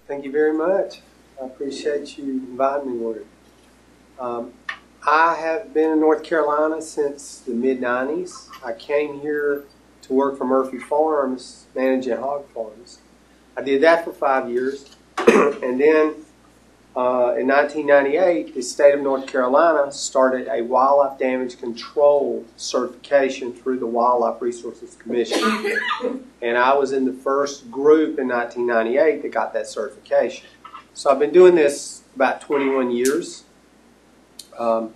Thank you very much. I appreciate you inviting me, Warren. I have been in North Carolina since the mid-90s. I came here to work for Murphy Farms, managing hog farms. I did that for 5 years, and then in 1998, the state of North Carolina started a wildlife damage control certification through the Wildlife Resources Commission. And I was in the first group in 1998 that got that certification. So I've been doing this about 21 years. In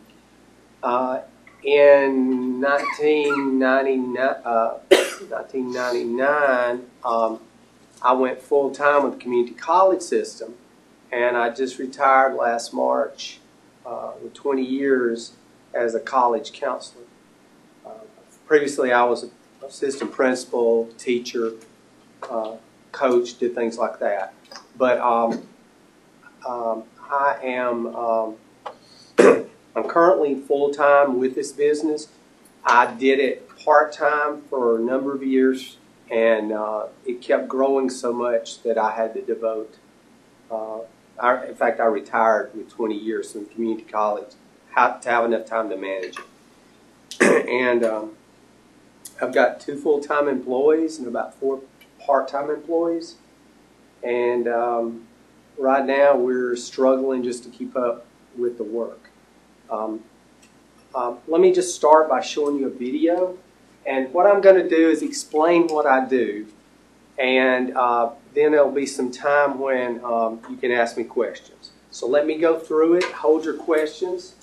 1999, I went full-time with the community college system, and I just retired last March with 20 years as a college counselor. Previously, I was an assistant principal, teacher, coach, did things like that. But I am I'm currently full-time with this business. I did it part-time for a number of years, and it kept growing so much that I had to devote. In fact, I retired with 20 years from community college to have enough time to manage it. And I've got 2 full-time employees and about 4 part-time employees. And right now we're struggling just to keep up with the work. Let me just start by showing you a video. And what I'm going to do is explain what I do. And then there'll be some time when you can ask me questions. So let me go through it. Hold your questions.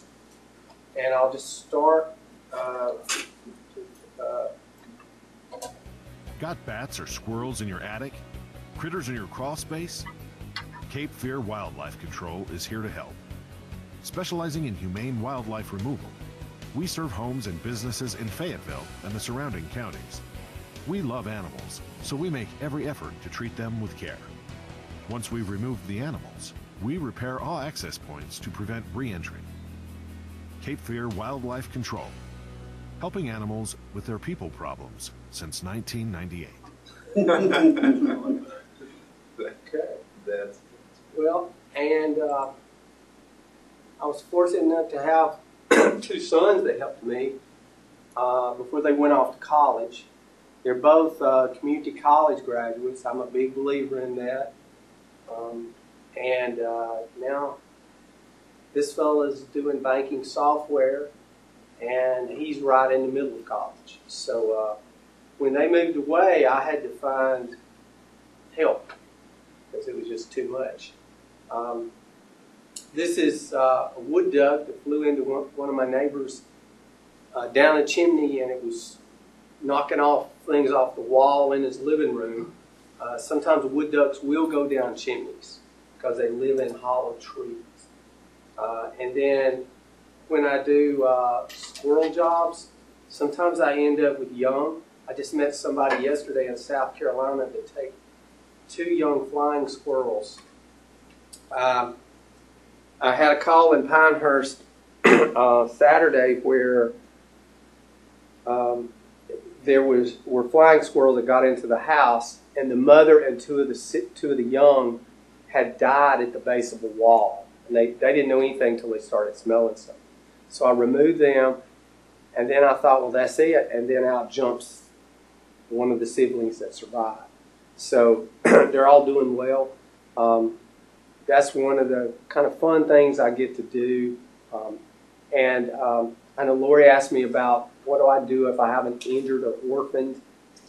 And I'll just start. Got bats or squirrels in your attic? Critters in your crawl space? Cape Fear Wildlife Control is here to help. Specializing in humane wildlife removal, we serve homes and businesses in Fayetteville and the surrounding counties. We love animals, so we make every effort to treat them with care. Once we've removed the animals, we repair all access points to prevent re-entry. Cape Fear Wildlife Control, helping animals with their people problems since 1998. Okay. Well, and I was fortunate enough to have 2 sons that helped me before they went off to college. They're both community college graduates. I'm a big believer in that. Now this fella's doing banking software, and he's right in the middle of college. So when they moved away, I had to find help because it was just too much. This is a wood duck that flew into one of my neighbors down a chimney, and it was knocking things off the wall in his living room. Sometimes wood ducks will go down chimneys because they live in hollow trees. And then when I do squirrel jobs, sometimes I end up with young. I just met somebody yesterday in South Carolina to take 2 young flying squirrels. I had a call in Pinehurst Saturday where there were flying squirrels that got into the house, and the mother and two of the young had died at the base of the wall. And they didn't know anything until they started smelling something. So I removed them, and then I thought, well, that's it. And then out jumps one of the siblings that survived. So they're all doing well. That's one of the kind of fun things I get to do. I know Lori asked me about what do I do if I have an injured or orphaned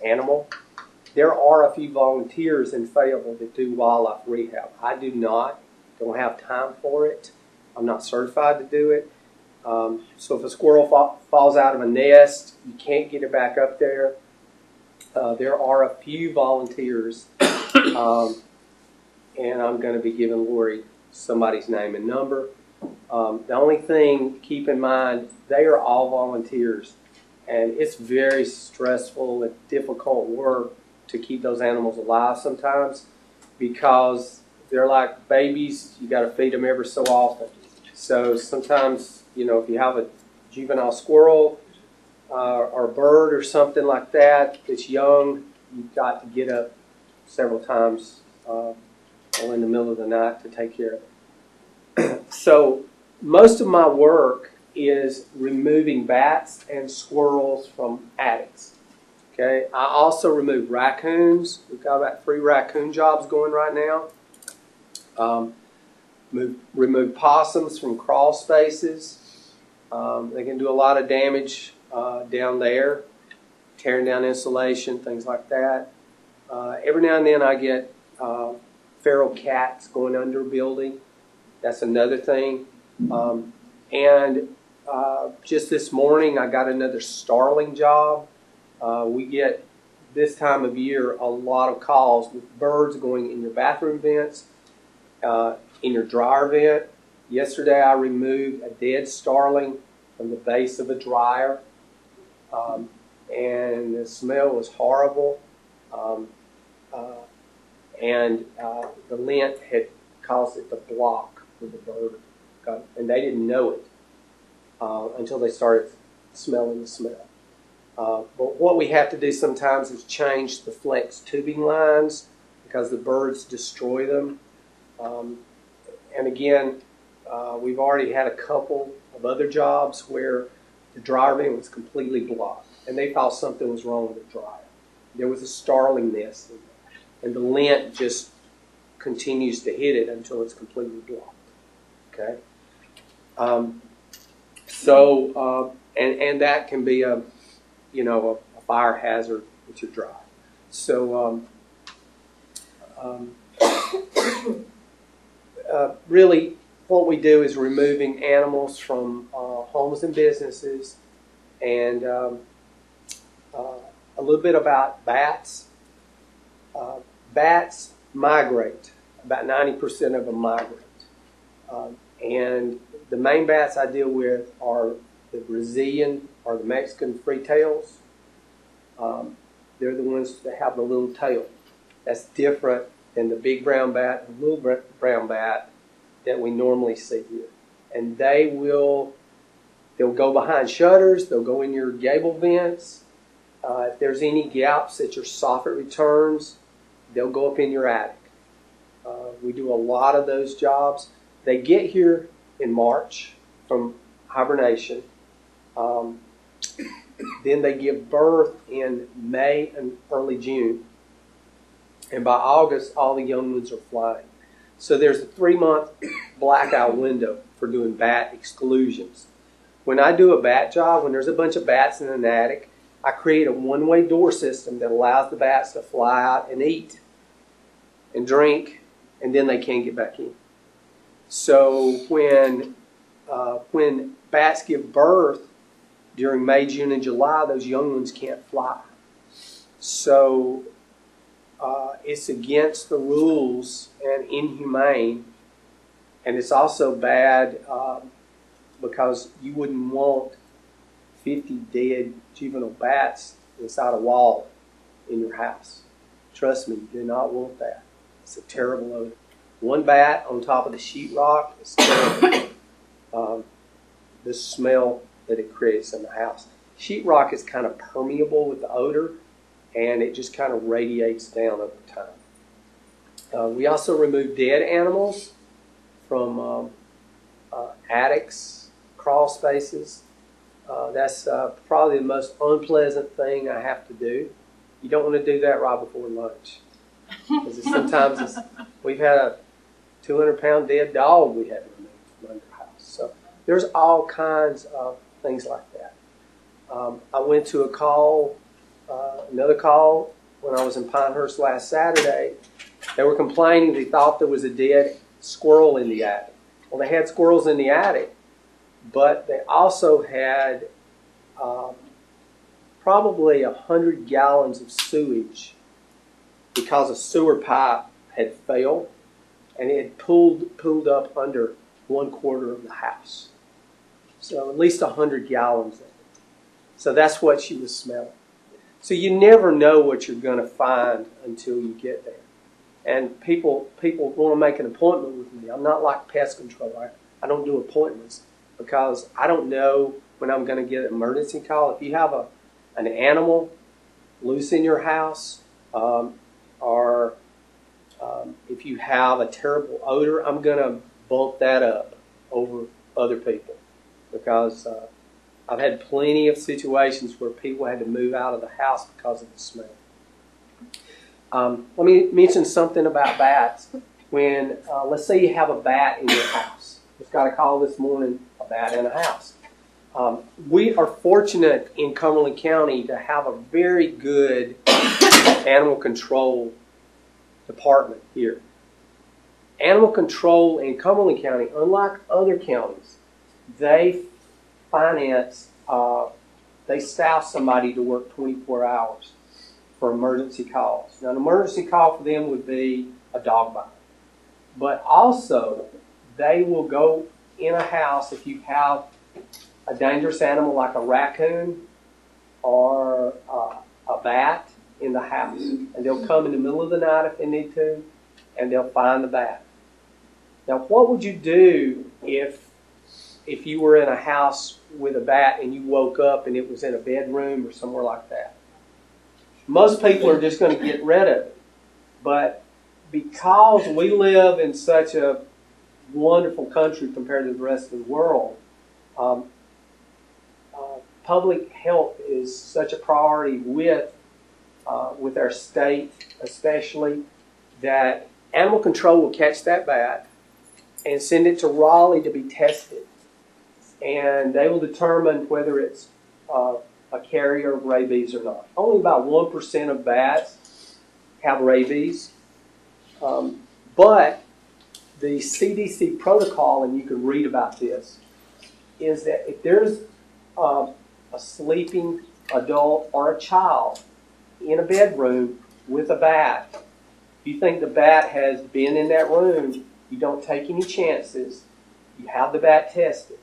animal. There are a few volunteers in Fayetteville that do wildlife rehab. I do not. Don't have time for it. I'm not certified to do it. So if a squirrel falls out of a nest, you can't get it back up there. There are a few volunteers, and I'm going to be giving Lori somebody's name and number. The only thing, keep in mind, they are all volunteers, and it's very stressful and difficult work to keep those animals alive sometimes because they're like babies. You got to feed them every so often. So sometimes, you know, if you have a juvenile squirrel or a bird or something like that that's young, you've got to get up several times or in the middle of the night to take care of it. So most of my work is removing bats and squirrels from attics. Okay, I also remove raccoons. We've got about 3 raccoon jobs going right now. Remove possums from crawl spaces. They can do a lot of damage down there, tearing down insulation, things like that. Every now and then I get feral cats going under a building. That's another thing. Just this morning I got another starling job. We get, this time of year, a lot of calls with birds going in your bathroom vents, in your dryer vent. Yesterday I removed a dead starling from the base of a dryer, and the smell was horrible. The lint had caused it to block with the bird, and they didn't know it until they started smelling the smell. But what we have to do sometimes is change the flex tubing lines because the birds destroy them. And again, we've already had a couple of other jobs where the dryer vent was completely blocked, and they thought something was wrong with the dryer. There was a starling nest in there, and the lint just continues to hit it until it's completely blocked. Okay, and that can be a fire hazard with your dryer. So really, what we do is removing animals from homes and businesses, and a little bit about bats. Bats migrate. About 90% of them migrate. And the main bats I deal with are the Brazilian or the Mexican freetails. They're the ones that have the little tail. That's different than the big brown bat and the little brown bat that we normally see here. And they'll go behind shutters, they'll go in your gable vents. If there's any gaps at your soffit returns, they'll go up in your attic. We do a lot of those jobs. They get here in March from hibernation. Then they give birth in May and early June. And by August, all the young ones are flying. So there's a 3-month blackout window for doing bat exclusions. When I do a bat job, when there's a bunch of bats in an attic, I create a one-way door system that allows the bats to fly out and eat and drink, and then they can't get back in. So when bats give birth during May, June, and July, those young ones can't fly. So it's against the rules and inhumane, and it's also bad because you wouldn't want 50 dead juvenile bats inside a wall in your house. Trust me, you do not want that. It's a terrible odor. One bat on top of the sheetrock is terrible. The smell that it creates in the house. Sheetrock is kind of permeable with the odor, and it just kind of radiates down over time. We also remove dead animals from attics, crawl spaces. That's probably the most unpleasant thing I have to do. You don't want to do that right before lunch. Because sometimes we've had a 200-pound dead dog we had to remove from under the house. So there's all kinds of things like that. I went to another call when I was in Pinehurst last Saturday. They were complaining they thought there was a dead squirrel in the attic. Well, they had squirrels in the attic, but they also had probably 100 gallons of sewage because a sewer pipe had failed and it had pooled up under 1/4 of the house. So at least 100 gallons of it. So that's what she was smelling. So you never know what you're going to find until you get there. And people want to make an appointment with me. I'm not like pest control. I don't do appointments because I don't know when I'm going to get an emergency call. If you have an animal loose in your house, or if if you have a terrible odor, I'm going to bump that up over other people, because I've had plenty of situations where people had to move out of the house because of the smell. Let me mention something about bats. When, let's say you have a bat in your house. Just got a call this morning, a bat in a house. We are fortunate in Cumberland County to have a very good animal control department here. Animal control in Cumberland County, unlike other counties, they finance, they staff somebody to work 24 hours for emergency calls. Now, an emergency call for them would be a dog bite. But also, they will go in a house if you have a dangerous animal like a raccoon or a bat in the house. And they'll come in the middle of the night if they need to, and they'll find the bat. Now, what would you do if you were in a house with a bat and you woke up and it was in a bedroom or somewhere like that? Most people are just going to get rid of it. But because we live in such a wonderful country compared to the rest of the world, public health is such a priority with our state especially, that animal control will catch that bat and send it to Raleigh to be tested. And they will determine whether it's a carrier of rabies or not. Only about 1% of bats have rabies. But the CDC protocol, and you can read about this, is that if there's a sleeping adult or a child in a bedroom with a bat, if you think the bat has been in that room, you don't take any chances. You have the bat tested.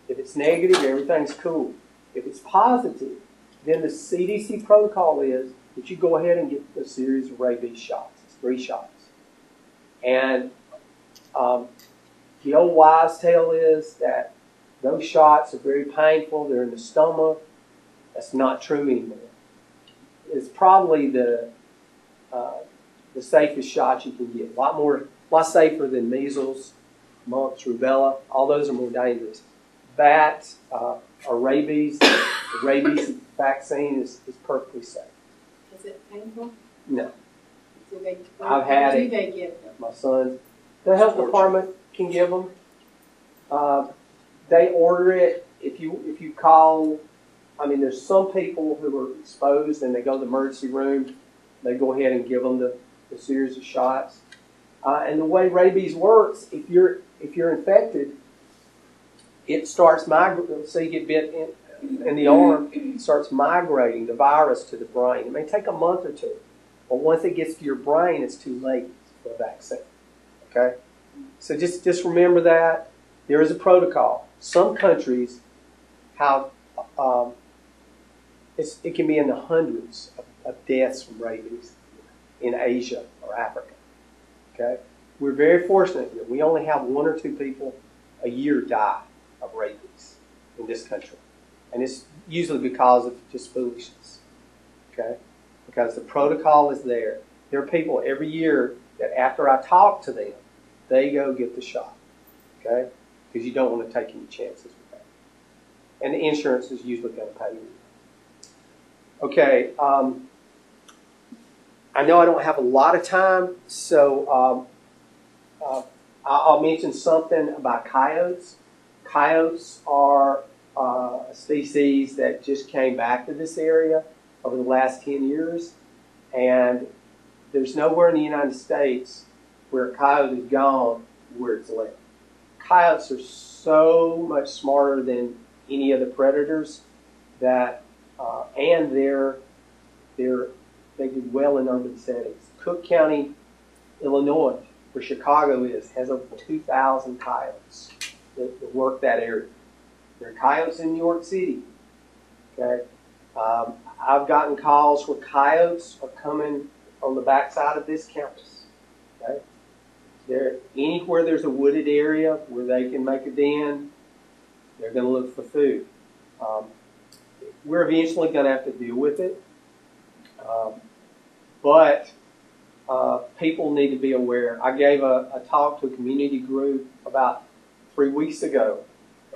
If it's negative, everything's cool. If it's positive, then the CDC protocol is that you go ahead and get a series of rabies shots. It's 3 shots. And the old wives' tale is that those shots are very painful. They're in the stomach. That's not true anymore. It's probably the safest shot you can get. A lot safer than measles, mumps, rubella. All those are more dangerous. Bats or rabies. The rabies vaccine is perfectly safe. Is it painful? No. I've had it. Do they give them? My sons. The health department can give them. They order it. If you call, I mean, there's some people who are exposed and they go to the emergency room. They go ahead and give them the series of shots. And the way rabies works, if you're infected, it starts migrating. So you get bit in the arm, it starts migrating the virus to the brain. It may take a month or two, but once it gets to your brain, it's too late for a vaccine. Okay, so just remember that there is a protocol. Some countries have it can be in the hundreds of deaths from rabies in Asia or Africa. Okay, we're very fortunate here. We only have 1 or 2 people a year die of rabies in this country. And it's usually because of just foolishness. Okay? Because the protocol is there. There are people every year that after I talk to them, they go get the shot. Okay? Because you don't want to take any chances with that. And the insurance is usually going to pay you. Okay. I know I don't have a lot of time, so I'll mention something about coyotes. Coyotes are a species that just came back to this area over the last 10 years. And there's nowhere in the United States where a coyote is gone where it's left. Coyotes are so much smarter than any other predators that, and they do well in urban settings. Cook County, Illinois, where Chicago is, has over 2,000 coyotes that work that area. There are coyotes in New York City. Okay, I've gotten calls where coyotes are coming on the backside of this campus. Okay, anywhere there's a wooded area where they can make a den, they're going to look for food. We're eventually going to have to deal with it, but people need to be aware. I gave a talk to a community group about 3 weeks ago,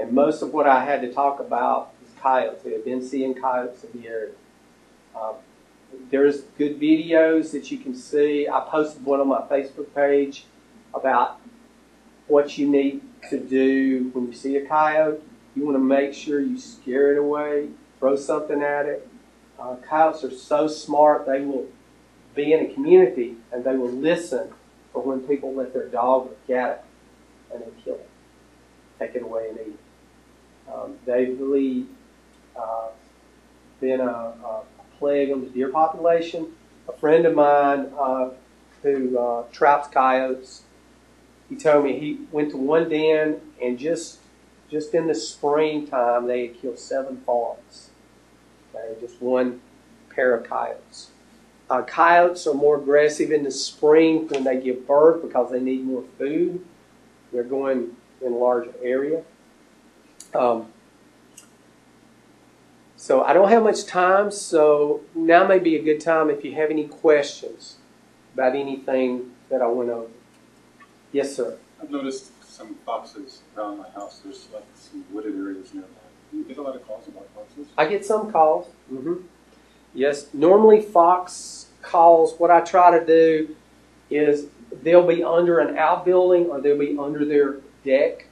and most of what I had to talk about was coyotes. They had been seeing coyotes in the area. There's good videos that you can see. I posted one on my Facebook page about what you need to do when you see a coyote. You want to make sure you scare it away, throw something at it. Coyotes are so smart, they will be in a community and they will listen for when people let their dog or cat and they kill it, take it away and eat it. They've really been a plague on the deer population. A friend of mine who traps coyotes, he told me he went to one den and just in the springtime they had killed 7 fawns. Okay, just one pair of coyotes. Coyotes are more aggressive in the spring when they give birth because they need more food. They're going in a larger area. So I don't have much time, so now may be a good time if you have any questions about anything that I went over. Yes, sir. I've noticed some foxes around my house. There's like some wooded areas nearby. Do you get a lot of calls about foxes? I get some calls. Mm-hmm. Yes, normally fox calls, what I try to do is they'll be under an outbuilding or they'll be under their deck.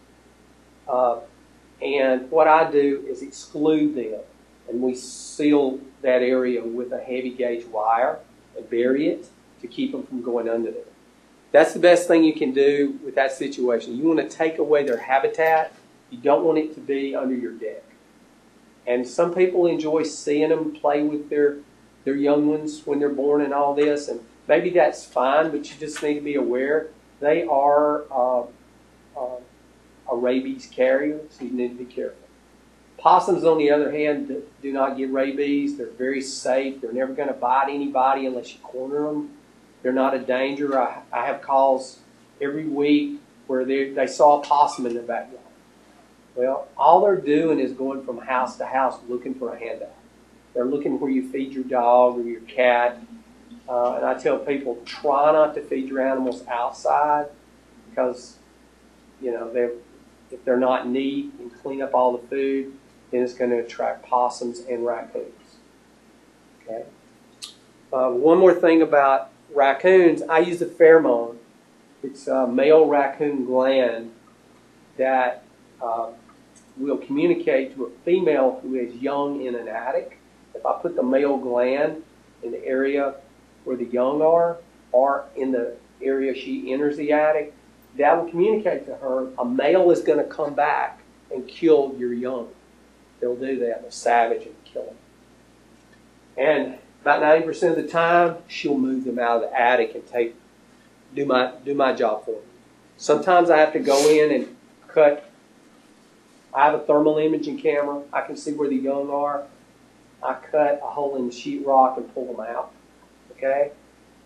And what I do is exclude them. And we seal that area with a heavy gauge wire and bury it to keep them from going under there. That's the best thing you can do with that situation. You want to take away their habitat. You don't want it to be under your deck. And some people enjoy seeing them play with their young ones when they're born and all this. And maybe that's fine, but you just need to be aware. They are a rabies carrier, so you need to be careful. Possums, on the other hand, do not get rabies. They're very safe. They're never going to bite anybody unless you corner them. They're not a danger. I have calls every week where they saw a possum in their backyard. Well, all they're doing is going from house to house looking for a handout. They're looking where you feed your dog or your cat. And I tell people, try not to feed your animals outside because, you know, if they're not neat and clean up all the food, then it's going to attract possums and raccoons. Okay. One more thing about raccoons, I use a pheromone. It's a male raccoon gland that will communicate to a female who is young in an attic. If I put the male gland in the area where the young are, or in the area she enters the attic, that will communicate to her a male is going to come back and kill your young. They'll do that. They'll savage and kill them. And about 90% of the time, she'll move them out of the attic and do my job for them. Sometimes I have to go in and cut. I have a thermal imaging camera. I can see where the young are. I cut a hole in the sheetrock and pull them out. Okay?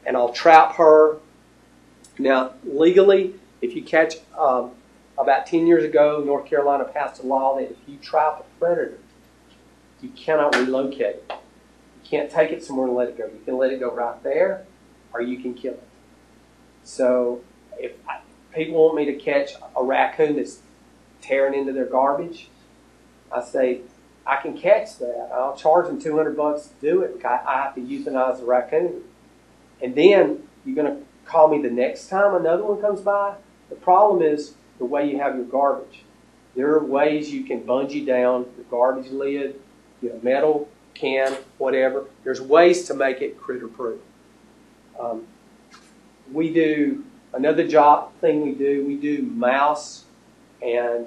And I'll trap her. Now, legally, if you catch, about 10 years ago, North Carolina passed a law that if you trap a predator, you cannot relocate it. You can't take it somewhere and let it go. You can let it go right there, or you can kill it. So if people want me to catch a raccoon that's tearing into their garbage, I say, I can catch that. I'll charge them $200 to do it because I have to euthanize the raccoon. And then you're going to call me the next time another one comes by. The problem is the way you have your garbage. There are ways you can bungee down your garbage lid, get a metal can, whatever. There's ways to make it critter-proof. We do another thing we do mouse and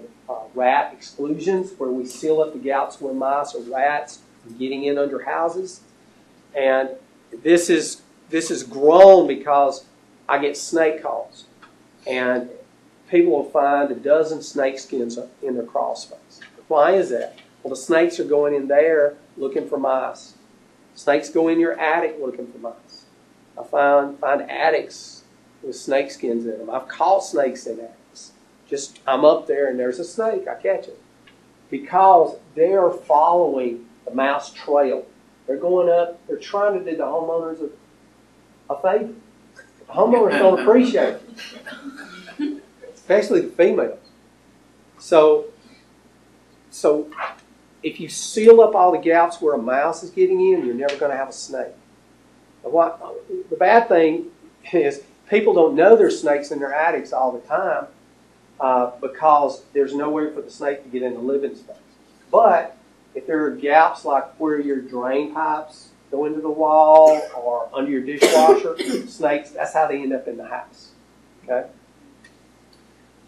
rat exclusions, where we seal up the gaps where mice or rats are getting in under houses. And this is grown because I get snake calls, and people will find a dozen snake skins in their crawl space. Why is that? Well, the snakes are going in there looking for mice. Snakes go in your attic looking for mice. I find attics with snake skins in them. I've caught snakes in attics. I'm up there and there's a snake. I catch it. Because they are following the mouse trail. They're going up. They're trying to do the homeowners a favor. Homeowners don't appreciate it, especially the females. So if you seal up all the gaps where a mouse is getting in, you're never going to have a snake. The bad thing is people don't know there's snakes in their attics all the time because there's nowhere for the snake to get in the living space. But if there are gaps like where your drain pipes go into the wall or under your dishwasher, snakes, that's how they end up in the house. Okay?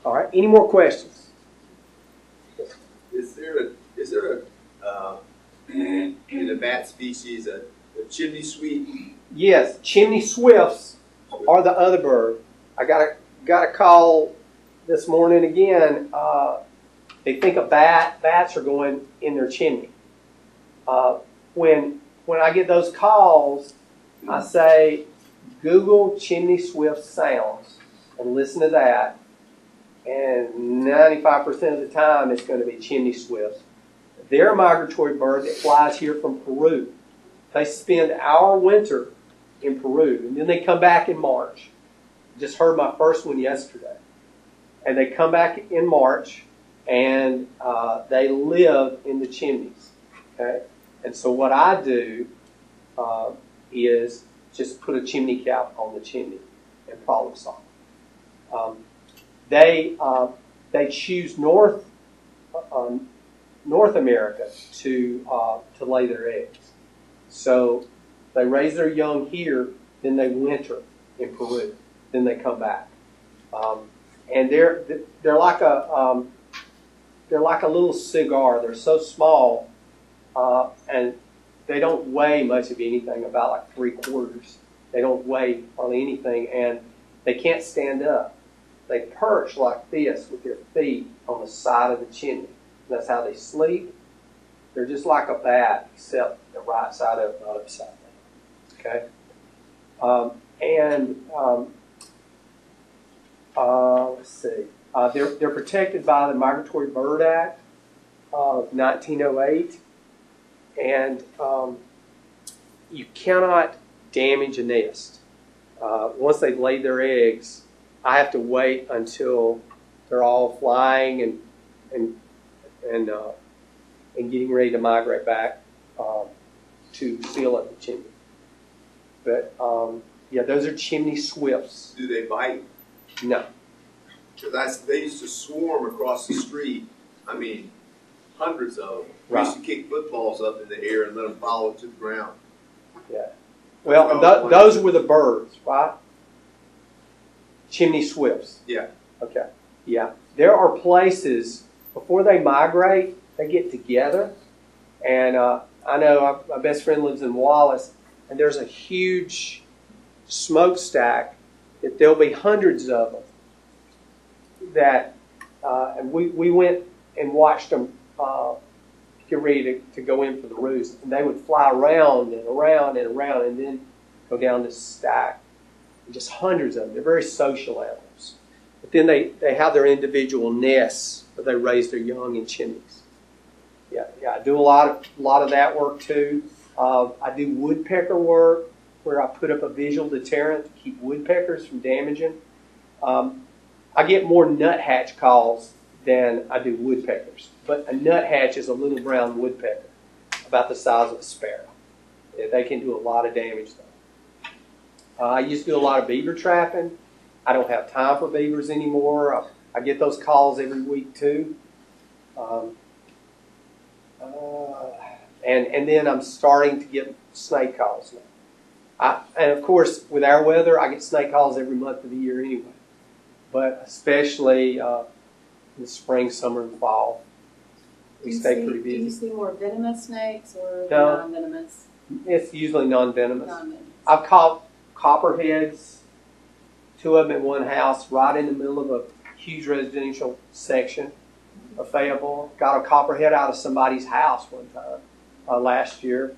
All right, any more questions? Is there a in the bat species a chimney sweep? Yes, chimney swifts are the other bird. I got a call this morning again. They think bats are going in their chimney. When I get those calls, I say, Google chimney swift sounds and listen to that. And 95% of the time, it's going to be chimney swifts. They're a migratory bird that flies here from Peru. They spend our winter in Peru, and then they come back in March. Just heard my first one yesterday. And they come back in March, and they live in the chimneys. Okay? And so what I do is just put a chimney cap on the chimney and problem solve. They choose North America to lay their eggs. So they raise their young here, then they winter in Peru, then they come back, and they're like a little cigar. They're so small, and they don't weigh much of anything, about like 3/4. They don't weigh hardly anything, and they can't stand up. They perch like this with their feet on the side of the chimney. That's how they sleep. They're just like a bat, except the right side up, not upside down. Okay? Let's see. They're protected by the Migratory Bird Act of 1908, and you cannot damage a nest. Once they've laid their eggs, I have to wait until they're all flying and getting ready to migrate back to seal up the chimney. But yeah, those are chimney swifts. Do they bite? No. Because they used to swarm across the street. I mean, hundreds of them. We Right. used to kick footballs up in the air and let them follow to the ground. Yeah. Well, and those were the birds, right? Chimney swifts. Yeah. Okay. Yeah. There are places, before they migrate, they get together. And I know my best friend lives in Wallace, and there's a huge smokestack that there'll be hundreds of them. And we went and watched them get ready to go in for the roost. And they would fly around and around and around and then go down this stack. Just hundreds of them. They're very social animals. But then they have their individual nests where they raise their young in chimneys. Yeah, I do a lot of that work too. I do woodpecker work where I put up a visual deterrent to keep woodpeckers from damaging. I get more nuthatch calls than I do woodpeckers. But a nuthatch is a little brown woodpecker, about the size of a sparrow. Yeah, they can do a lot of damage though. I used to do a lot of beaver trapping. I don't have time for beavers anymore. I get those calls every week too. And then I'm starting to get snake calls now. And of course, with our weather, I get snake calls every month of the year anyway. But especially in the spring, summer, and fall, we stay pretty busy. Do you see more venomous snakes or No. non-venomous? It's usually non-venomous. Non-venomous. I've caught copperheads, 2 of them in one house, right in the middle of a huge residential section of Fayetteville. Got a copperhead out of somebody's house one time last year.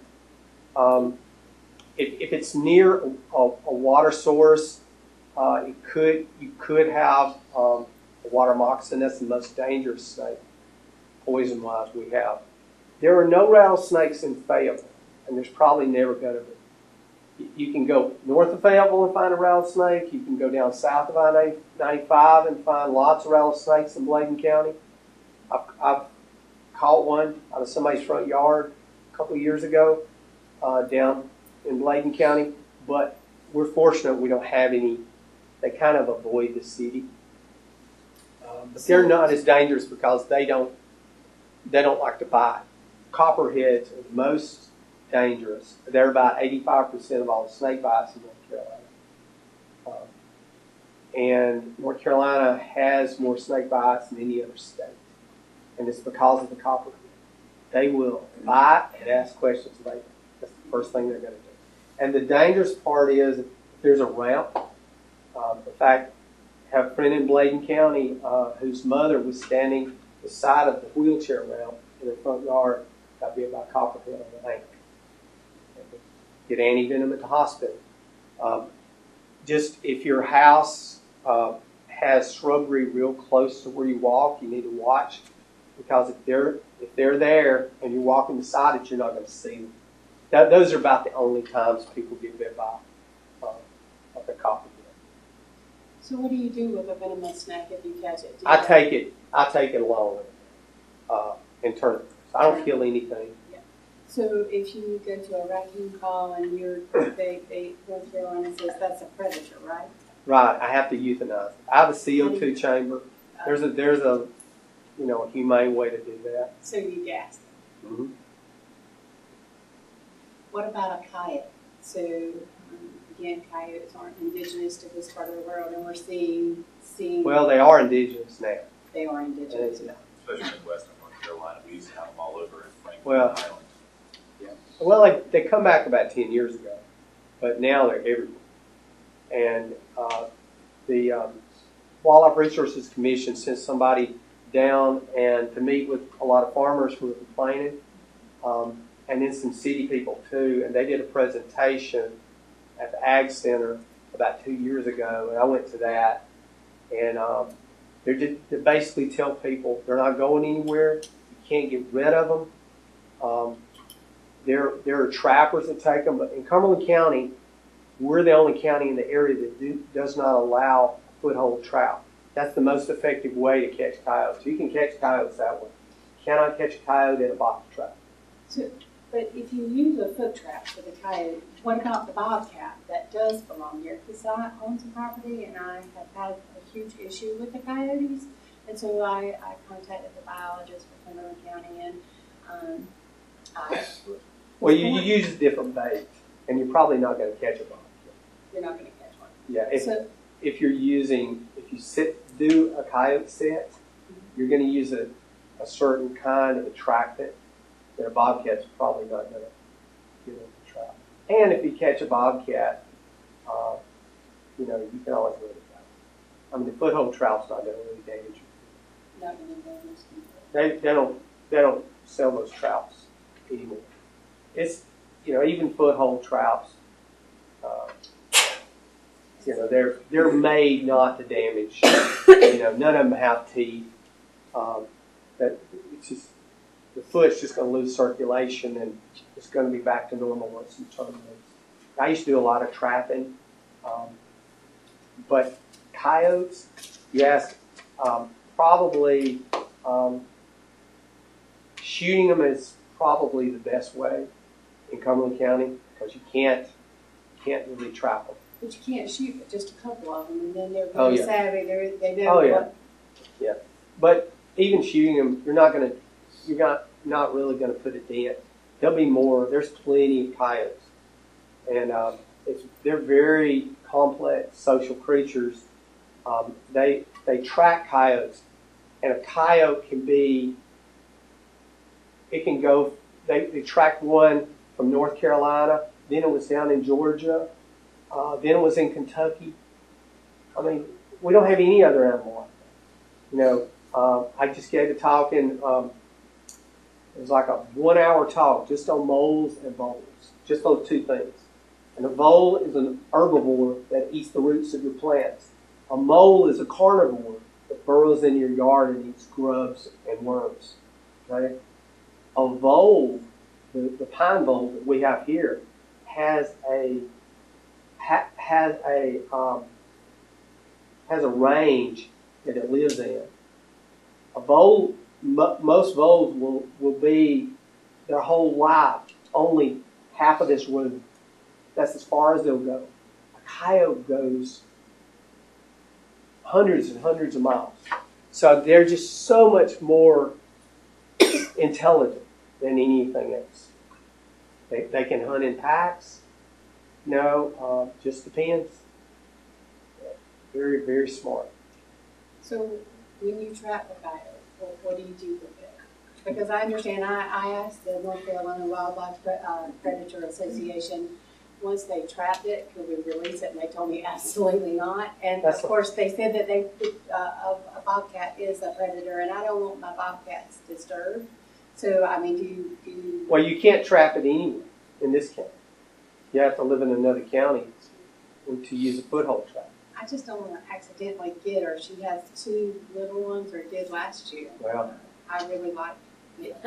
If it's near a water source, you could have a water moccasin. That's the most dangerous snake, poison-wise, we have. There are no rattlesnakes in Fayetteville, and there's probably never going to be. You can go north of Fayetteville and find a rattlesnake. You can go down south of I-95 and find lots of rattlesnakes in Bladen County. I've caught one out of somebody's front yard a couple of years ago down in Bladen County, but we're fortunate we don't have any. They kind of avoid the city. But they're not as dangerous because they don't like to bite. Copperheads are the most dangerous. They're about 85% of all the snake bites in North Carolina. And North Carolina has more snake bites than any other state. And it's because of the copperhead. They will bite and ask questions later. That's the first thing they're going to do. And the dangerous part is if there's a ramp. In fact, I have a friend in Bladen County whose mother was standing beside of the wheelchair ramp in her front yard, got bit by a copperhead on the ankle. Get anti-venom at the hospital. Just if your house has shrubbery real close to where you walk, you need to watch, because if they're there and you're walking beside it, you're not going to see them. Those are about the only times people get bit by a copperhead. So what do you do with a venomous snake if you catch it? I take it along and turn it. So I don't kill anything. Yeah. So if you go to a raccoon call and North Carolina says that's a predator, right? Right. I have to euthanize it. I have a CO2 chamber. There's a humane way to do that. So you gas them. Mm-hmm. What about a coyote? So again, coyotes aren't indigenous to this part of the world, and we're seeing. Well, they are indigenous now. They are indigenous now. Especially in western North Carolina, we used to have them all over in Franklin Well, Island. yeah. Well, they come back about 10 years ago, but now they're everywhere. And the Wildlife Resources Commission sent somebody down and to meet with a lot of farmers who were complaining, and then some city people too. And they did a presentation at the Ag Center about 2 years ago, and I went to that. And they basically tell people they're not going anywhere. You can't get rid of them. There are trappers that take them, but in Cumberland County, we're the only county in the area that does not allow foothold trout. That's the most effective way to catch coyotes. You can catch coyotes that way. You cannot catch a coyote in a box trap. So, but if you use a foot trap for the coyote, what about the bobcat that does belong here? Because I own some property and I have had a huge issue with the coyotes. And so I contacted the biologist for Cumberland County and Well, you use different bait, and you're probably not going to catch a bobcat. You're not going to catch one. Yeah, if you do a coyote set, you're going to use a certain kind of attractant that a bobcat's probably not going to get into the trap. And if you catch a bobcat, you can always let it go. I mean, the foothold trout's not going to really damage you. Not going to damage them. They don't sell those trouts anymore. It's even foothold trouts. They're made not to damage. None of them have teeth. It's just the foot's just going to lose circulation, and it's going to be back to normal once you turn loose. I used to do a lot of trapping, but coyotes, yes, probably shooting them is probably the best way in Cumberland County because you can't really trap them. But you can't shoot but just a couple of them, and then they're very savvy. They know what. Yeah, but even shooting them, you're not really going to put a dent. There'll be more. There's plenty of coyotes, and they're very complex social creatures. They track coyotes, and a coyote can be. It can go. They tracked one from North Carolina. Then it was down in Georgia. Then it was in Kentucky. I mean, we don't have any other animal like that. I just gave a talk it was like a 1 hour talk just on moles and voles. Just those two things. And a vole is an herbivore that eats the roots of your plants. A mole is a carnivore that burrows in your yard and eats grubs and worms. Okay? A vole, the pine vole that we have here, has a has a range that it lives in. A vole, most voles will be their whole life only half of this room. That's as far as they'll go. A coyote goes hundreds and hundreds of miles. So they're just so much more intelligent than anything else. They can hunt in packs. No, just depends. Very, very smart. So when you trap a coyote, what do you do with it? Because I understand, I asked the North Carolina Wildlife Predator Association, once they trapped it, could we release it? And they told me absolutely not. And of course, they said that a bobcat is a predator, and I don't want my bobcats disturbed. So, I mean, do you? Well, you can't trap it anyway in this county. You have to live in another county to use a foothold trap. I just don't want to accidentally get her. She has 2 little ones, or did last year. Well, I really like it.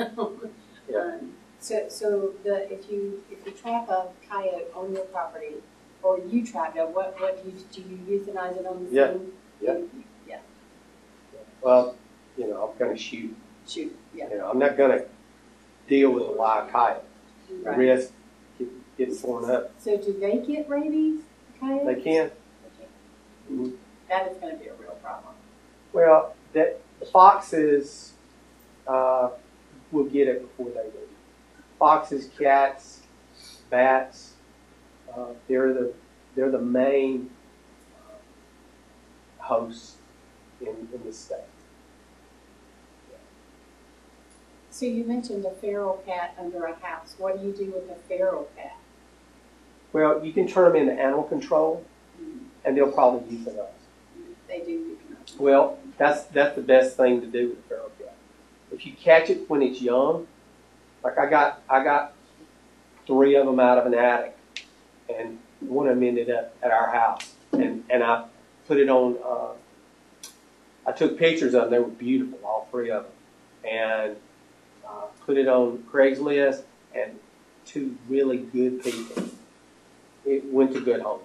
yeah. So if you trap a coyote on your property, or you trap it, what do you euthanize it on the scene? Yeah. Yeah. Well, I'm going to shoot. Shoot. Yeah. I'm not going to deal with a live coyote. The Right. risk getting torn up. So do they get rabies? Coyotes? They can. Mm-hmm. That is going to be a real problem. Well, the foxes will get it before they do. Foxes, cats, bats, they're the main hosts in the state. So you mentioned a feral cat under a house. What do you do with a feral cat? Well, you can turn them into animal control, and they'll probably euthanize. They do euthanize. Well, that's the best thing to do with a feral cat. If you catch it when it's young, like I got 3 of them out of an attic, and one of them ended up at our house, and I put it on. I took pictures of them; they were beautiful, all 3 of them, and put it on Craigslist, and 2 really good people. It went to good homes.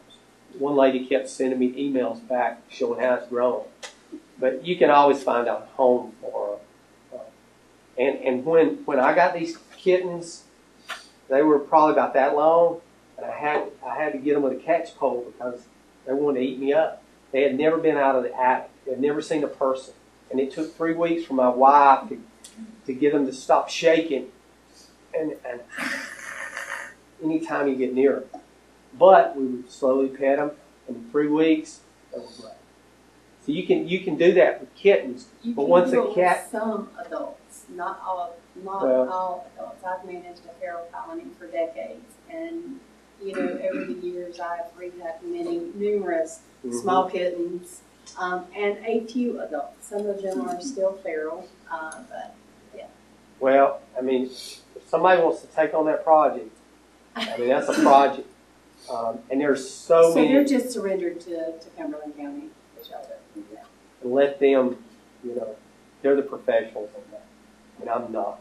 One lady kept sending me emails back showing how it's grown, but you can always find a home for them. And when I got these kittens, they were probably about that long, and I had to get them with a catch pole because they wanted to eat me up. They had never been out of the attic. They had never seen a person, and it took 3 weeks for my wife to get them to stop shaking, and anytime you get near them. But we would slowly pet them, and in 3 weeks, they were great. So you can do that with kittens, but once a cat, some adults, not all adults. I've managed a feral colony for decades, and over the years I've rehabbed numerous small kittens, and a few adults. Some of them are still feral, but yeah. well, I mean, if somebody wants to take on that project, I mean that's a project. And there's so many. So they're just surrendered to Cumberland County, the shelter. Yeah. And let them, they're the professionals in that. And I'm not.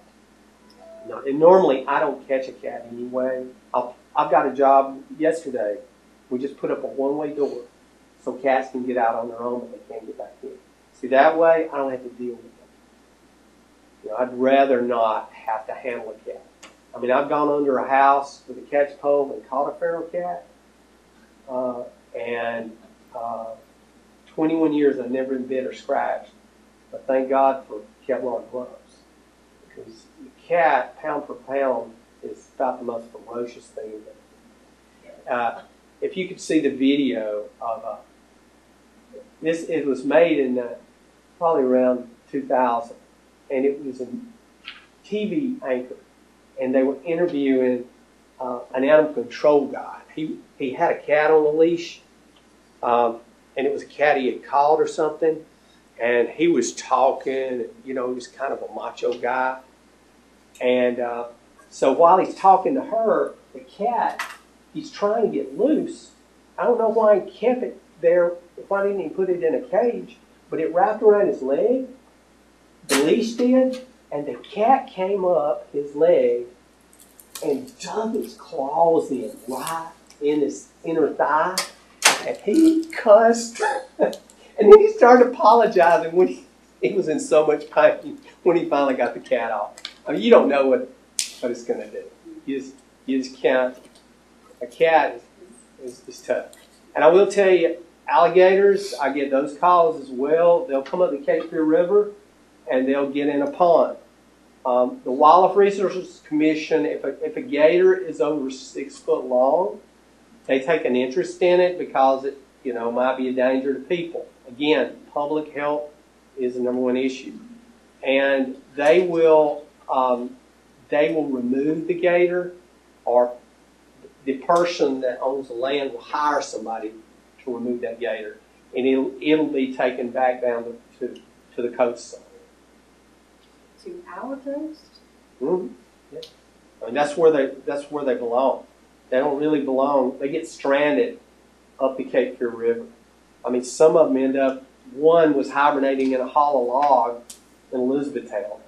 No. And normally I don't catch a cat anyway. I've got a job yesterday. We just put up a one-way door so cats can get out on their own, but they can't get back in. See, that way I don't have to deal with them. I'd rather not have to handle a cat. I mean, I've gone under a house with a catch pole and caught a feral cat. And 21 years I've never been bit or scratched. But thank God for Kevlar gloves. Because the cat, pound for pound, is about the most ferocious thing. If you could see the video of it was made in probably around 2000. And it was a TV anchor. And they were interviewing an animal control guy. He had a cat on a leash, and it was a cat he had caught or something. And he was talking, he was kind of a macho guy. And so while he's talking to her, the cat, he's trying to get loose. I don't know why he kept it there. Why didn't he put it in a cage? But it wrapped around his leg. The leash did. And the cat came up his leg and dug its claws in right in his inner thigh, and he cussed. And then he started apologizing when he was in so much pain when he finally got the cat off. I mean, you don't know what it's going to do. You just can't. A cat is tough. And I will tell you, alligators, I get those calls as well. They'll come up the Cape Fear River, and they'll get in a pond. The Wildlife Resources Commission, if a gator is over 6 foot long, they take an interest in it because it, might be a danger to people. Again, public health is the number one issue, and they will remove the gator, or the person that owns the land will hire somebody to remove that gator, and it'll be taken back down to the coast zone. To our coast? Mm-hmm. Yeah. I mean, that's where they belong. They don't really belong. They get stranded up the Cape Fear River. I mean, some of them end up. One was hibernating in a hollow log in Elizabethtown,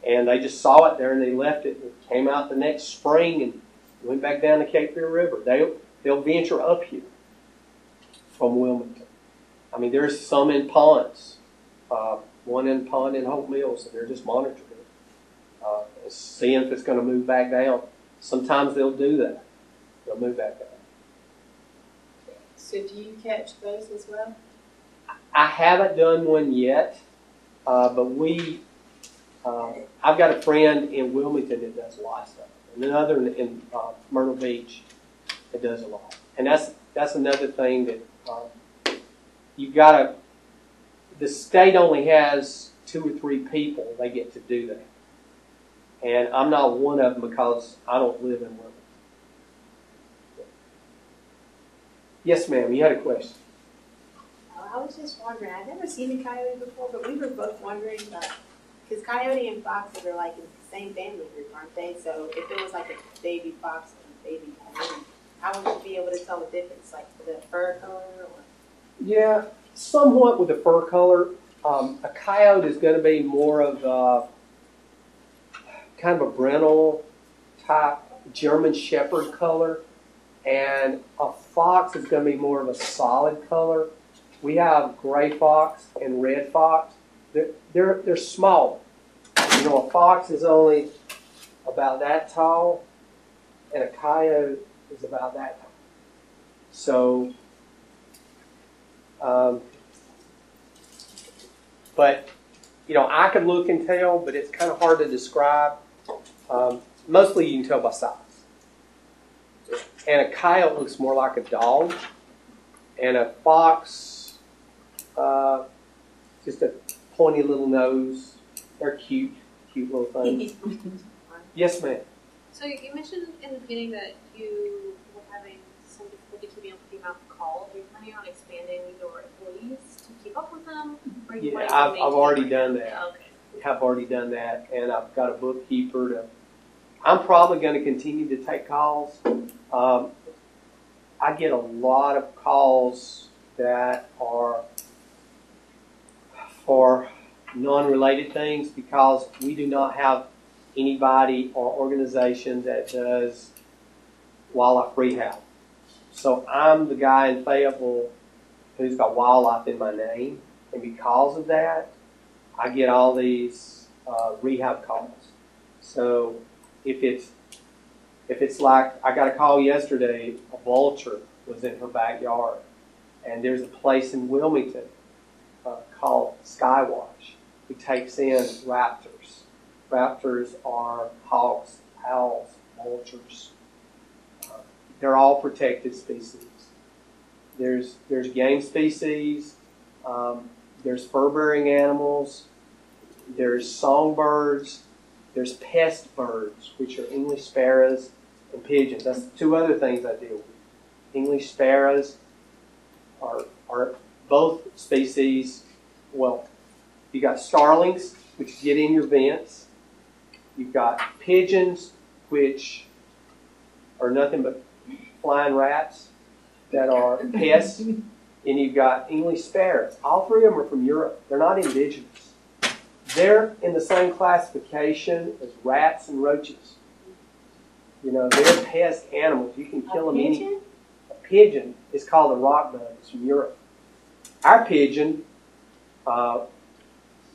and they just saw it there and they left it. And came out the next spring and went back down the Cape Fear River. They'll venture up here from Wilmington. I mean, there's some in ponds. One in a pond in Hope Mills, and they're just monitoring it, seeing if it's going to move back down. Sometimes they'll do that. They'll move back down. So do you catch those as well? I haven't done one yet, but I've got a friend in Wilmington that does a lot of stuff, and another in Myrtle Beach that does a lot. And that's another thing that you've got to. The state only has 2 or 3 people they get to do that, and I'm not one of them because I don't live in Wilmington. Yes, ma'am. You had a question. I was just wondering, I've never seen a coyote before, but we were both wondering about, because coyote and foxes are like in the same family group, aren't they? So if it was like a baby fox and a baby coyote, how would you be able to tell the difference, like the fur color? Or? Yeah, somewhat with the fur color. A coyote is going to be more of kind of a brindle type German Shepherd color, and a fox is going to be more of a solid color. We have gray fox and red fox. They're small. A fox is only about that tall, and a coyote is about that tall. So, but I can look and tell, but it's kind of hard to describe. Mostly, you can tell by size. And a coyote looks more like a dog, and a fox. Just a pointy little nose. They're cute little things. Yes, ma'am. So you mentioned in the beginning that you were having some difficulty keeping up with the amount of calls. Are you planning on expanding your employees to keep up with them? Or are you planning I've to already done that. Okay. I've already done that, and I've got a bookkeeper. I'm probably going to continue to take calls. I get a lot of calls that are for non-related things because we do not have anybody or organization that does wildlife rehab. So I'm the guy in Fayetteville who's got wildlife in my name, and because of that, I get all these rehab calls. So if it's like I got a call yesterday, a vulture was in her backyard, and there's a place in Wilmington called Skywash who takes in raptors. Raptors are hawks, owls, vultures. They're all protected species. There's game species. There's fur-bearing animals. There's songbirds. There's pest birds, which are English sparrows and pigeons. That's 2 other things I deal with. English sparrows are both species. Well, you got starlings, which get in your vents. You've got pigeons, which are nothing but flying rats that are pests. And you've got English sparrows. All 3 of them are from Europe. They're not indigenous. They're in the same classification as rats and roaches. They're pest animals. You can kill them. pigeon is called a rock dove. It's from Europe. Our pigeon,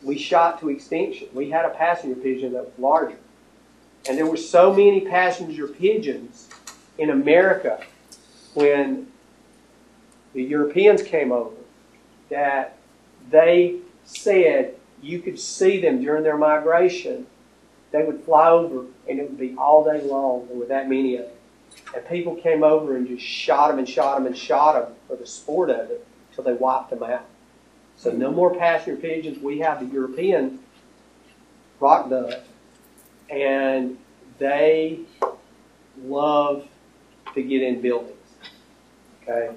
we shot to extinction. We had a passenger pigeon that was larger. And there were so many passenger pigeons in America when the Europeans came over that they said you could see them during their migration. They would fly over and it would be all day long. There were that many of them. And people came over and just shot them and shot them and shot them for the sport of it until they wiped them out. So no more passenger pigeons. We have the European rock dove, and they love to get in buildings. Okay.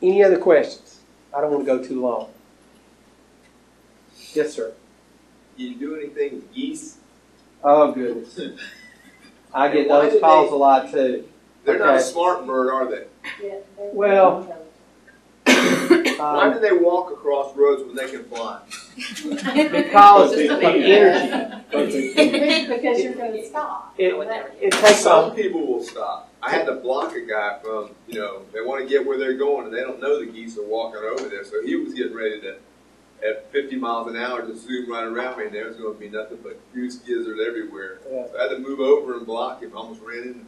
Any other questions? I don't want to go too long. Yes, sir. You do anything with geese? Oh, goodness. I get those calls a lot, too. They're not a smart bird, are they? Yeah, Well, Why do they walk across roads when they can fly? because of energy. because you're going to stop. It takes Some a, people will stop. I had to block a guy from, they want to get where they're going, and they don't know the geese are walking over there. So he was getting ready to, at 50 miles an hour, to zoom right around me, and there was going to be nothing but goose gizzard everywhere. Yeah. So I had to move over and block him. I almost ran into him.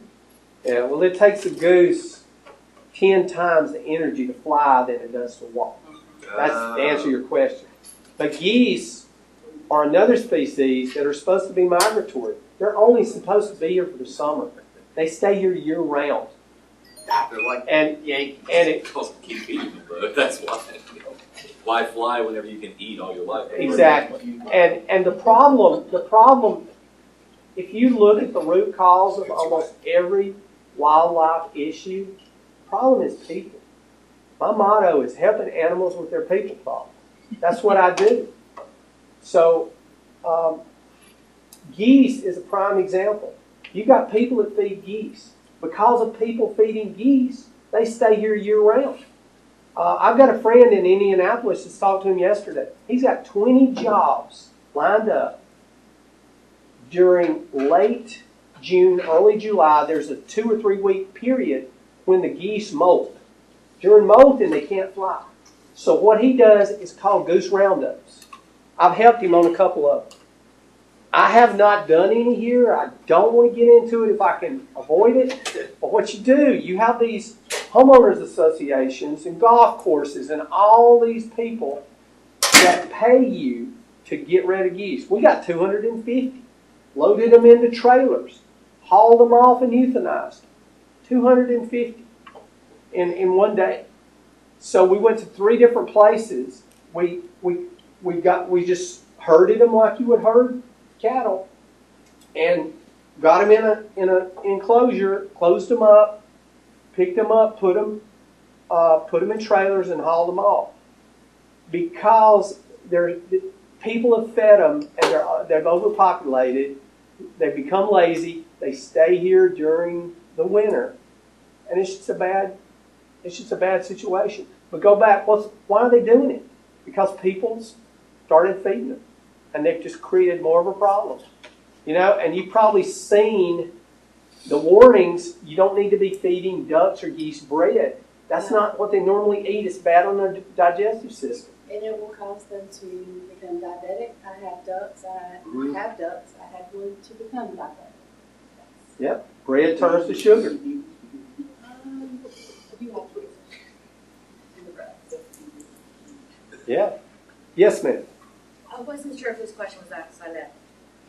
yeah, well, it takes a goose 10 times the energy to fly than it does to walk. That's to answer your question. But geese are another species that are supposed to be migratory. They're only supposed to be here for the summer. They stay here year round. They're like And Yankees. and it, Supposed to keep eating them, though. That's why. Why fly whenever you can eat all your life? exactly. And the problem, if you look at the root cause of almost every wildlife issue, the problem is people. My motto is helping animals with their people problem. That's what I do. So, geese is a prime example. You got people that feed geese. Because of people feeding geese, they stay here year round. I've got a friend in Indianapolis that's talked to him yesterday. He's got 20 jobs lined up during late June, early July. There's a 2 or 3 week period when the geese molt. During molting, they can't fly. So what he does is called goose roundups. I've helped him on a couple of them. I have not done any here. I don't want to get into it if I can avoid it. But what you do, you have these homeowners associations and golf courses and all these people that pay you to get rid of geese. We got 250. Loaded them into trailers. Hauled them off and euthanized. 250 in one day. So we went to 3 different places. We just herded them like you would herd cattle, and got them in an enclosure, closed them up, picked them up, put them in trailers, and hauled them off. Because people have fed them, and they've overpopulated. They've become lazy. They stay here during the winter, and it's just a bad situation. But go back. Why are they doing it? Because people started feeding them. And they've just created more of a problem. And you've probably seen the warnings, you don't need to be feeding ducks or geese bread. That's not what they normally eat. It's bad on their digestive system. And it will cause them to become diabetic. I have ducks. I had one to become diabetic. Yep. Bread turns to sugar. You have to. Yeah. Yes, ma'am. I wasn't sure if this question was asked, so I left.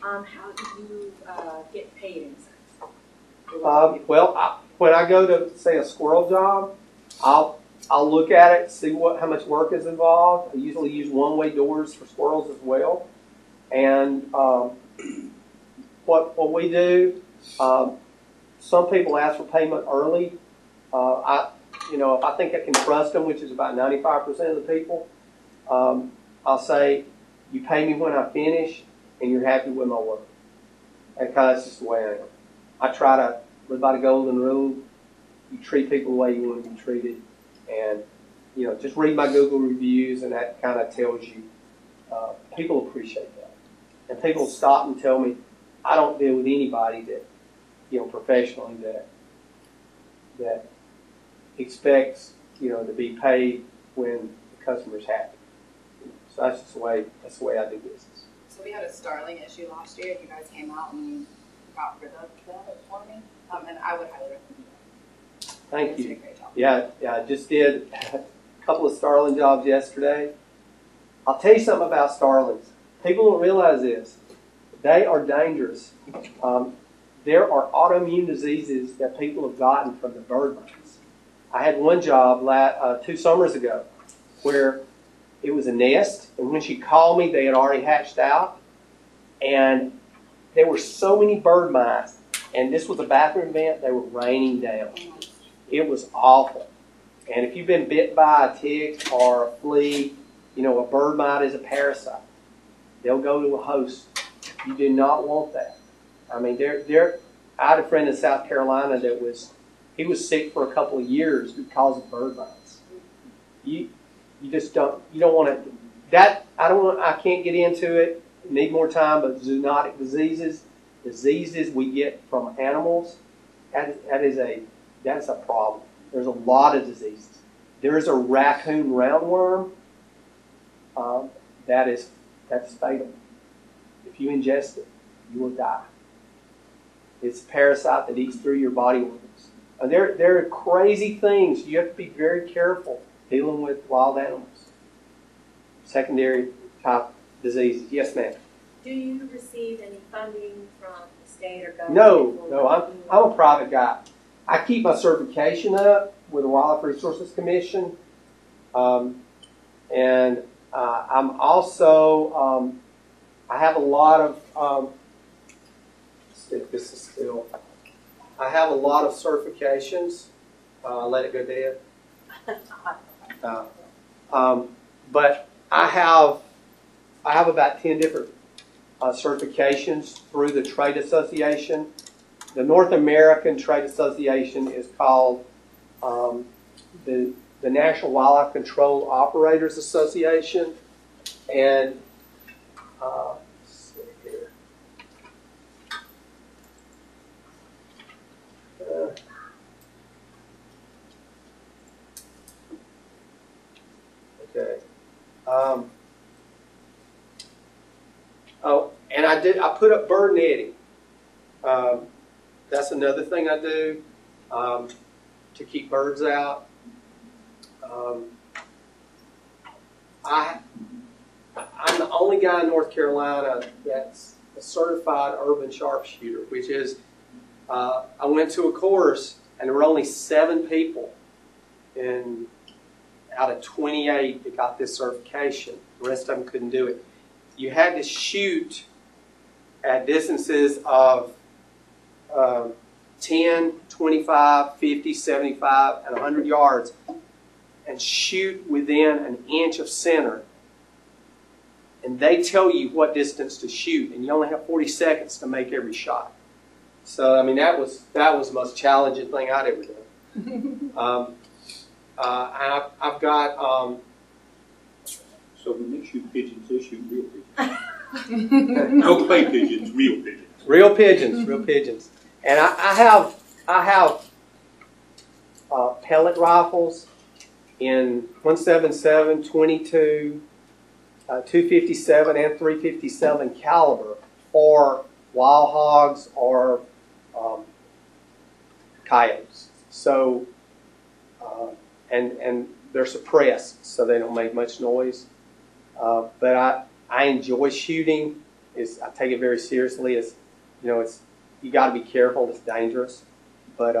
How do you get paid in this? When I go to, say, a squirrel job, I'll look at it, see how much work is involved. I usually use one-way doors for squirrels as well. And what we do, some people ask for payment early. If I think I can trust them, which is about 95% of the people, I'll say, you pay me when I finish, and you're happy with my work. Because that's just the way I am. I try to live by the golden rule. You treat people the way you want to be treated. And, just read my Google reviews, and that kind of tells you. People appreciate that. And people stop and tell me, I don't deal with anybody that, professionally that expects, to be paid when the customer's happy. So that's just the way I do business. So we had a starling issue last year. You guys came out and you got rid of them for me, and I would highly recommend it. Thank You you. did a great job. Yeah, I just did a couple of starling jobs yesterday. I'll tell you something about starlings. People don't realize this. They are dangerous. There are autoimmune diseases that people have gotten from the bird mites. I had one job 2 summers ago where it was a nest, and when she called me, they had already hatched out, and there were so many bird mites, and this was a bathroom vent, they were raining down. It was awful. And if you've been bit by a tick or a flea, a bird mite is a parasite. They'll go to a host. You do not want that. I mean, I had a friend in South Carolina that was sick for a couple of years because of bird mites. You don't want to, I can't get into it, need more time, but zoonotic diseases we get from animals, that's a problem. There's a lot of diseases. There is a raccoon roundworm, that's fatal. If you ingest it, you will die. It's a parasite that eats through your body organs. And there are crazy things. You have to be very careful dealing with wild animals. Secondary type diseases. Yes, ma'am. Do you receive any funding from the state or government? No, I'm a private guy. I keep my certification up with the Wildlife Resources Commission, and I'm also I have a lot of this is still. I have a lot of certifications. Let it go dead. But I have about 10 different certifications through the trade association. The North American Trade Association is called the National Wildlife Control Operators Association, and let's see here. Okay. And I put up bird netting. That's another thing I do to keep birds out. I'm the only guy in North Carolina that's a certified urban sharpshooter, which is I went to a course and there were only 7 people out of 28 that got this certification. The rest of them couldn't do it. You had to shoot at distances of 10, 25, 50, 75, and 100 yards, and shoot within an inch of center. And they tell you what distance to shoot, and you only have 40 seconds to make every shot. So, I mean, that was the most challenging thing I'd ever done. And I've got... So when they shoot pigeons, they shoot real pigeons. No clay pigeons, real pigeons. Real pigeons, real pigeons. And I have pellet rifles in .177, 22, 257, and 357 caliber for wild hogs or coyotes. So, and they're suppressed, so they don't make much noise. But I enjoy shooting. I take it very seriously. It's you got to be careful. It's dangerous, but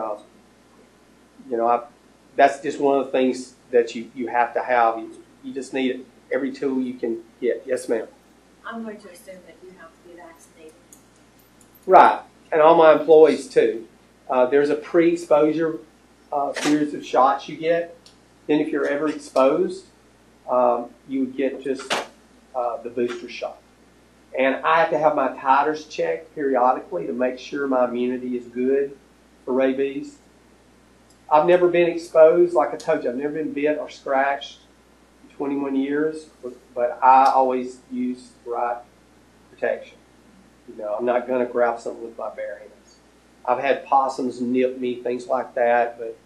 that's just one of the things that you have to have. You just need every tool you can get. Yes, ma'am. I'm going to assume that you have to be vaccinated. Right, and all my employees too. There's a pre-exposure series of shots you get. Then if you're ever exposed, you would get just the booster shot. And I have to have my titers checked periodically to make sure my immunity is good for rabies. I've never been exposed. Like I told you, I've never been bit or scratched in 21 years, but I always use the right protection. I'm not going to grab something with my bare hands. I've had possums nip me, things like that, but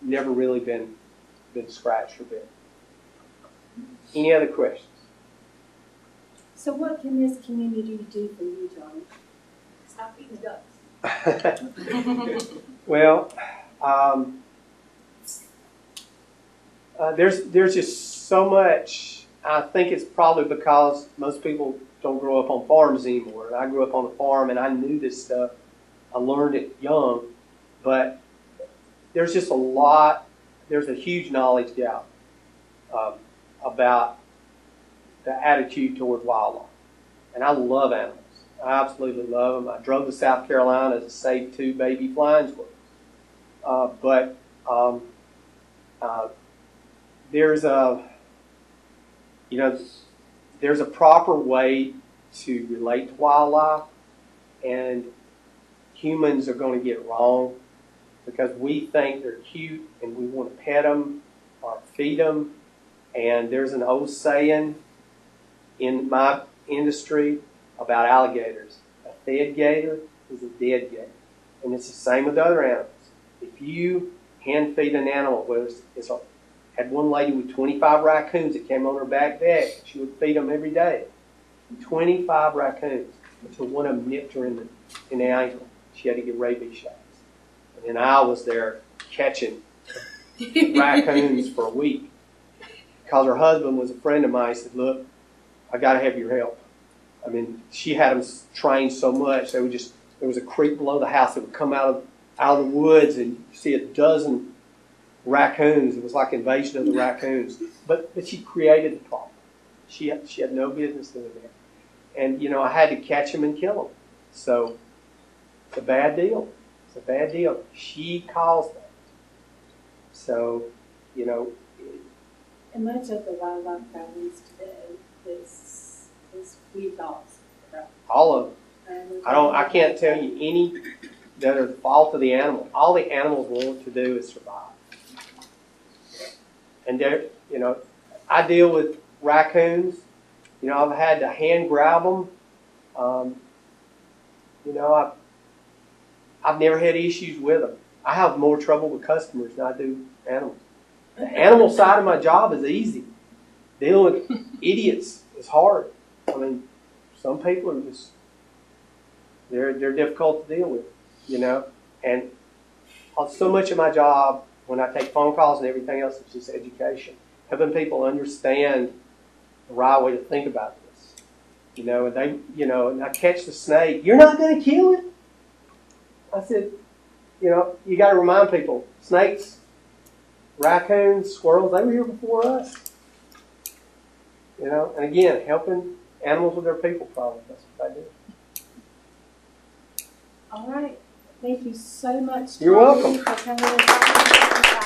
Never really been scratched or bit. Any other questions? So what can this community do for you, John? Stop eating ducks. Well, there's just so much. I think it's probably because most people don't grow up on farms anymore. And I grew up on a farm and I knew this stuff. I learned it young, but there's just there's a huge knowledge gap about the attitude toward wildlife. And I love animals. I absolutely love them. I drove to South Carolina to save 2 baby flying squirrels. But there's a proper way to relate to wildlife, and humans are going to get it wrong because we think they're cute and we want to pet them or feed them. And there's an old saying in my industry about alligators: a fed gator is a dead gator. And it's the same with other animals. If you hand feed an animal, had one lady with 25 raccoons that came on her back deck. She would feed them every day. 25 raccoons until one of them nipped her in the ankle. She had to get rabies shots. And then I was there catching raccoons for a week because her husband was a friend of mine. He said, "Look, I got to have your help." I mean, she had them trained so much. There was a creek below the house that would come out of the woods, and you see a dozen raccoons. It was like invasion of the raccoons. But she created the problem. She had no business doing that. And, I had to catch them and kill them. So it's a bad deal. It's a bad deal. She caused that. So, And much of the wildlife violence today is we dogs. All of them. I can't tell you any that are the fault of the animal. All the animals want to do is survive. And I deal with raccoons. I've had to hand grab them. I've never had issues with them. I have more trouble with customers than I do animals. The animal side of my job is easy. Dealing with idiots is hard. I mean, some people are just, they're difficult to deal with, And so much of my job, when I take phone calls and everything else, is just education. Helping people understand the right way to think about this. And they, and I catch the snake. You're not going to kill it? I said, you got to remind people, snakes, raccoons, squirrels, they were here before us. And again, helping animals with their people problems. That's what I do. All right. Thank you so much. You're welcome. For coming and talking to us.